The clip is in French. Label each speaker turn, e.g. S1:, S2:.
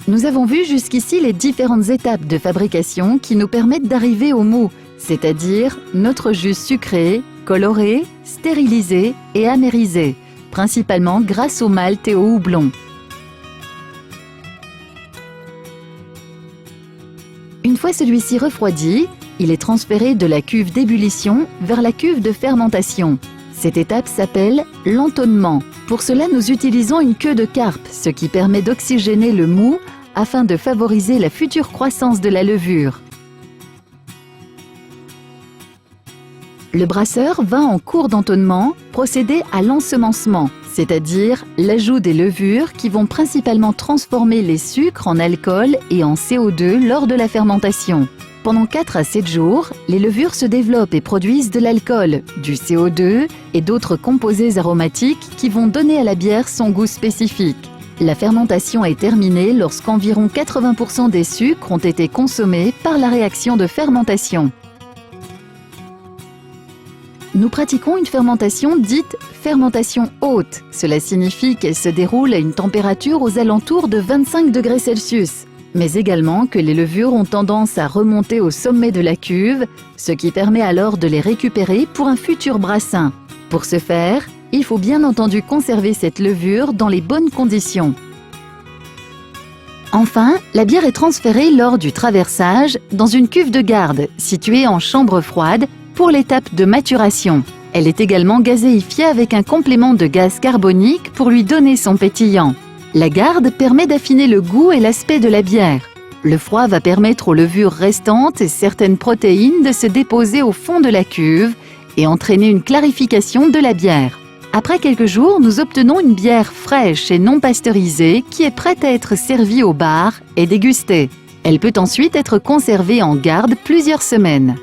S1: Nous avons vu jusqu'ici les différentes étapes de fabrication qui nous permettent d'arriver au mou, c'est-à-dire notre jus sucré, coloré, stérilisé et amérisé, principalement grâce au malt et au houblon. Une fois celui-ci refroidi, il est transféré de la cuve d'ébullition vers la cuve de fermentation. Cette étape s'appelle l'entonnement. Pour cela, nous utilisons une queue de carpe, ce qui permet d'oxygéner le mou afin de favoriser la future croissance de la levure. Le brasseur va en cours d'entonnement procéder à l'ensemencement, c'est-à-dire l'ajout des levures qui vont principalement transformer les sucres en alcool et en CO2 lors de la fermentation. Pendant 4 à 7 jours, les levures se développent et produisent de l'alcool, du CO2 et d'autres composés aromatiques qui vont donner à la bière son goût spécifique. La fermentation est terminée lorsqu'environ 80% des sucres ont été consommés par la réaction de fermentation. Nous pratiquons une fermentation dite fermentation haute. Cela signifie qu'elle se déroule à une température aux alentours de 25 degrés Celsius, mais également que les levures ont tendance à remonter au sommet de la cuve, ce qui permet alors de les récupérer pour un futur brassin. Pour ce faire, il faut bien entendu conserver cette levure dans les bonnes conditions. Enfin, la bière est transférée lors du traversage dans une cuve de garde située en chambre froide pour l'étape de maturation. Elle est également gazéifiée avec un complément de gaz carbonique pour lui donner son pétillant. La garde permet d'affiner le goût et l'aspect de la bière. Le froid va permettre aux levures restantes et certaines protéines de se déposer au fond de la cuve et entraîner une clarification de la bière. Après quelques jours, nous obtenons une bière fraîche et non pasteurisée qui est prête à être servie au bar et dégustée. Elle peut ensuite être conservée en garde plusieurs semaines.